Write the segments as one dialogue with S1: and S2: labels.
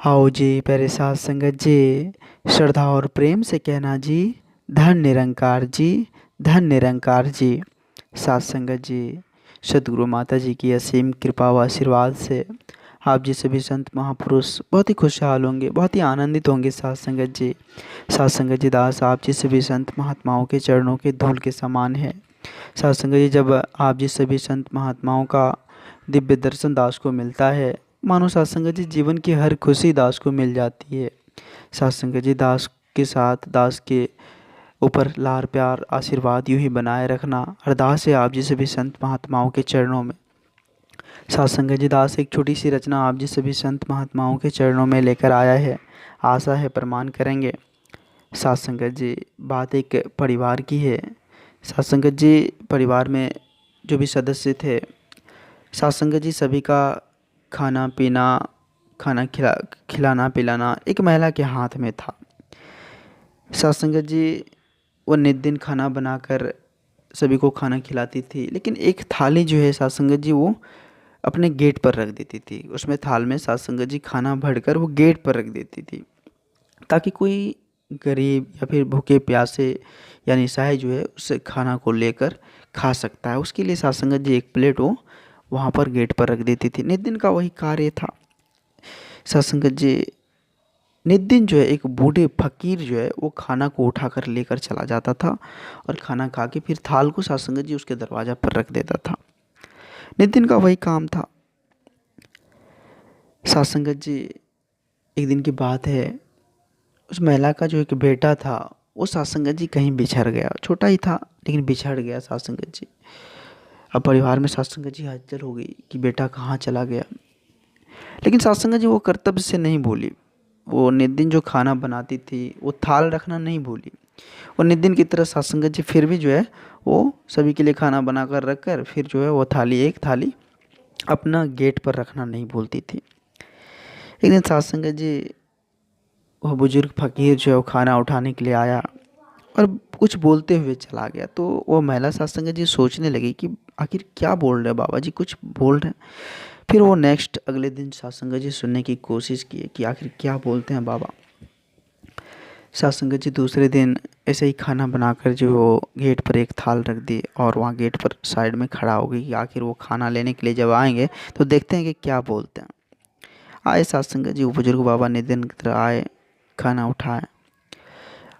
S1: आओ जी प्यारे साथ संगत जी, श्रद्धा और प्रेम से कहना जी, धन निरंकार जी, धन निरंकार जी। साथ संगत जी, सदगुरु माता जी की असीम कृपा व आशीर्वाद से आप जी सभी संत महापुरुष बहुत ही खुशहाल होंगे, बहुत ही आनंदित होंगे। साथ संगत जी, साथ संगत जी दास आप जी सभी संत महात्माओं के चरणों के धूल के समान है। साथ संगत जी, जब आप जी सभी संत महात्माओं का दिव्य दर्शन दास को मिलता है, मानो सत्संग जी जीवन की हर खुशी दास को मिल जाती है। सत्संग जी दास के साथ, दास के ऊपर लार प्यार आशीर्वाद यूं ही बनाए रखना अरदास है आप जी सभी संत महात्माओं के चरणों में। सत्संग जी दास एक छोटी सी रचना आप जी सभी संत महात्माओं के चरणों में लेकर आया है। आशा है प्रमाण करेंगे। सत्संग जी, बात एक परिवार की है। सत्संग जी, परिवार में जो भी सदस्य थे, सत्संग जी सभी का खाना पीना, खिलाना पिलाना एक महिला के हाथ में था। सत्संगत जी वो नित दिन खाना बनाकर सभी को खाना खिलाती थी, लेकिन एक थाली जो है सत्संगत जी वो अपने गेट पर रख देती थी। उसमें थाल में सत्संगत जी खाना भरकर वो गेट पर रख देती थी, ताकि कोई गरीब या फिर भूखे प्यासे या निसहाय जो है उस खाना को लेकर खा सकता है। उसके लिए सत्संगत जी एक प्लेट वो वहाँ पर गेट पर रख देती थी। नित दिन का वही कार्य था। सत्संगत जी, नित दिन जो है एक बूढ़े फकीर जो है वो खाना को उठाकर लेकर चला जाता था और खाना खा के फिर थाल को सत्संगत जी उसके दरवाजा पर रख देता था। नित दिन का वही काम था। सत्संगत जी, एक दिन की बात है, उस महिला का जो एक बेटा था वो सत्संगत जी कहीं बिछड़ गया। छोटा ही था लेकिन बिछड़ गया सत्संगत जी। अब परिवार में सत्संगत जी हलचल हो गई कि बेटा कहाँ चला गया। लेकिन सत्संगत जी वो कर्तव्य से नहीं भूली। वो नित दिन जो खाना बनाती थी वो थाल रखना नहीं भूली। और नित दिन की तरह सत्संगत जी फिर भी जो है वो सभी के लिए खाना बनाकर रख कर फिर जो है वो थाली, एक थाली अपना गेट पर रखना नहीं भूलती थी। एक दिन सत्संगत जी, वह बुजुर्ग फकीर जो है वो खाना उठाने के लिए आया और कुछ बोलते हुए चला गया। तो वो महिला सत्संगत जी सोचने लगी कि आखिर क्या बोल रहे हैं बाबा जी, कुछ बोल रहे हैं। फिर वो नेक्स्ट अगले दिन सत्संग जी सुनने की कोशिश की कि आखिर क्या बोलते हैं बाबा। सत्संग जी दूसरे दिन ऐसे ही खाना बनाकर जो वो गेट पर एक थाल रख दी और वहाँ गेट पर साइड में खड़ा हो गई कि आखिर वो खाना लेने के लिए जब आएंगे तो देखते हैं कि क्या बोलते हैं। आए सत्संग जी, वो बुजुर्ग बाबा नित दिन की तरह आए, खाना उठाए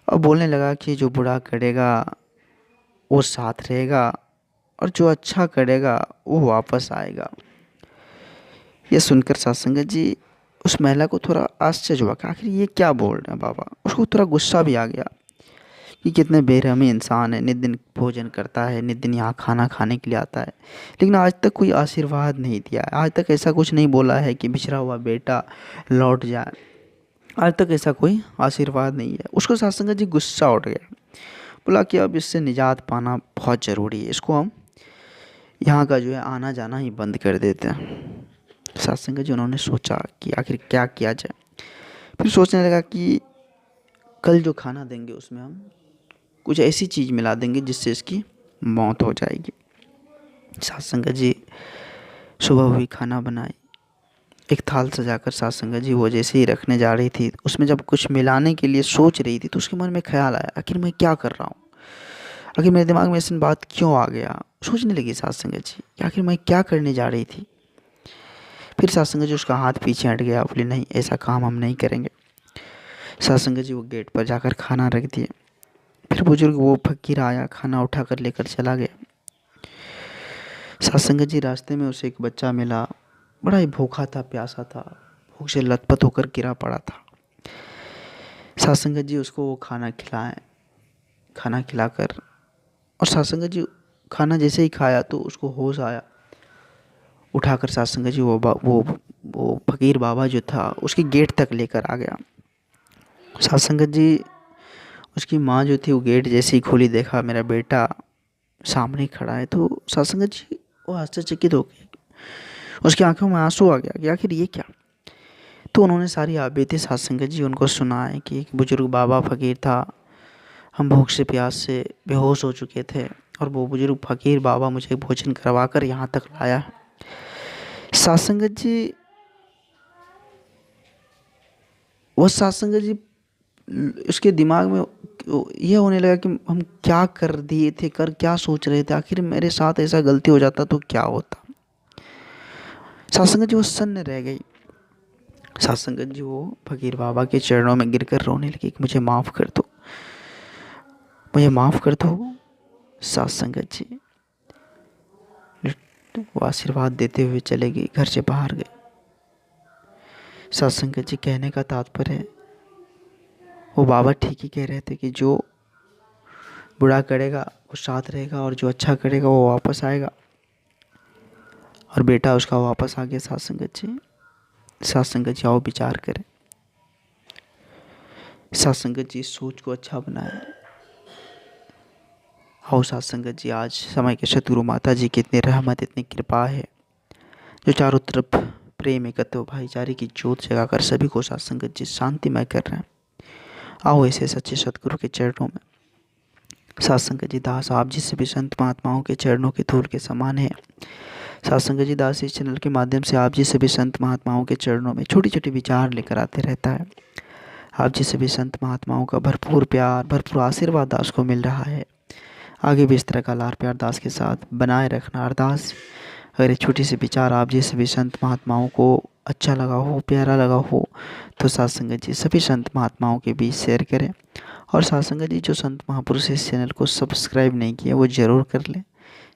S1: और बोलने लगा कि जो बुरा करेगा वो साथ रहेगा और जो अच्छा करेगा वो वापस आएगा। यह सुनकर सत्संगत जी, उस महिला को थोड़ा आश्चर्य हुआ कि आखिर ये क्या बोल रहे हैं बाबा। उसको थोड़ा गुस्सा भी आ गया कि कितने बेरहमी इंसान है, नित दिन भोजन करता है, नित दिन यहाँ खाना खाने के लिए आता है, लेकिन आज तक कोई आशीर्वाद नहीं दिया है। आज तक ऐसा कुछ नहीं बोला है कि बिछड़ा हुआ बेटा लौट जाए। आज तक ऐसा कोई आशीर्वाद नहीं है। उसको सत्संगत जी गुस्सा उठ गया। बोला कि अब इससे निजात पाना बहुत ज़रूरी है, इसको हम यहाँ का जो है आना जाना ही बंद कर देते हैं। सत्संग जी, उन्होंने सोचा कि आखिर क्या किया जाए। फिर सोचने लगा कि कल जो खाना देंगे उसमें हम कुछ ऐसी चीज़ मिला देंगे जिससे इसकी मौत हो जाएगी। सत्संग जी सुबह हुई, खाना बनाई, एक थाल सजाकर सत्संग जी वो जैसे ही रखने जा रही थी, उसमें जब कुछ मिलाने के लिए सोच रही थी तो उसके मन में ख्याल आया, आखिर मैं क्या कर रहा हूँ, आखिर मेरे दिमाग में ऐसी बात क्यों आ गया। सोचने लगी सत्संग जी कि आखिर मैं क्या करने जा रही थी। फिर सत्संग जी उसका हाथ पीछे हट गया, बोले नहीं ऐसा काम हम नहीं करेंगे। सत्संग जी वो गेट पर जाकर खाना रख दिए। फिर बुजुर्ग वो फकीर आया, खाना उठा कर लेकर चला गया। सत्संग जी, रास्ते में उसे एक बच्चा मिला, बड़ा ही भूखा था, प्यासा था, भूख से लथपथ होकर गिरा पड़ा था। सत्संग जी उसको वो खाना खिलाएं, खाना खिलाकर, और सत्संग जी खाना जैसे ही खाया तो उसको होश आया। उठाकर सत्संग जी वो फकीर बाबा जो था उसके गेट तक लेकर आ गया। सत्संग जी, उसकी माँ जो थी वो गेट जैसे ही खोली, देखा मेरा बेटा सामने खड़ा है, तो सत्संग जी वो आश्चर्यचकित हो गए। उसकी आंखों में आंसू आ गया कि आखिर ये क्या। तो उन्होंने सारी आबियतें सत्संग जी उनको सुनाए कि एक बुजुर्ग बाबा फकीर था, हम भूख से प्यास से बेहोश हो चुके थे और वो बुजुर्ग फकीर बाबा मुझे भोजन करवा कर यहाँ तक लाया। सत्संग जी वह सत्संग जी उसके दिमाग में यह होने लगा कि हम क्या कर दिए थे, कर क्या सोच रहे थे, आखिर मेरे साथ ऐसा गलती हो जाता तो क्या होता। सत्संग जी वो सन्न रह गई। सत्संग जी वो फकीर बाबा के चरणों में गिरकर रोने लगी कि मुझे माफ़ कर दो, मुझे माफ़ कर दो। सत्संग जी वो आशीर्वाद देते हुए चले गए, घर से बाहर गए। सत्संग जी कहने का तात्पर्य है, वो बाबा ठीक ही कह रहे थे कि जो बुरा करेगा वो साथ रहेगा और जो अच्छा करेगा वो वापस आएगा। और बेटा उसका वापस आ गया। सत्संगत जी, सत्संगत जी आओ विचार करें। सत्संगत जी इस सोच को अच्छा बनाए। आओ सत्संगत जी, आज समय के सतगुरु माता जी की इतनी रहमत, इतनी कृपा है, जो चारों तरफ प्रेम, एकत्व, भाईचारे की ज्योत जगाकर सभी को सत्संगत जी शांतिमय कर रहे हैं। आओ ऐसे सच्चे सतगुरु के चरणों में। सत्संगत जी दास आप जी सभी संत महात्माओं के चरणों के धूल के समान है। सत्संग जी दास इस चैनल के माध्यम से आप जी सभी संत महात्माओं के चरणों में छोटी छोटी विचार लेकर आते रहता है। आप जी सभी संत महात्माओं का भरपूर प्यार, भरपूर आशीर्वाद दास को मिल रहा है। आगे भी इस तरह का लाड़ प्यार दास के साथ बनाए रखना अरदास। अगर ये छोटी सी विचार आप जी सभी संत महात्माओं को अच्छा लगा हो, प्यारा लगा हो, तो सत्संगत जी सभी संत महात्माओं के बीच शेयर करें। और सत्संगत जी जो संत महापुरुष इस चैनल को सब्सक्राइब नहीं किया वो ज़रूर कर लें।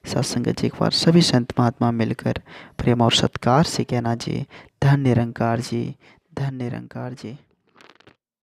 S1: सत्संगत जी एक बार सभी संत महात्मा मिलकर प्रेम और सत्कार से कहना जी, धन निरंकार जी, धन निरंकार जी।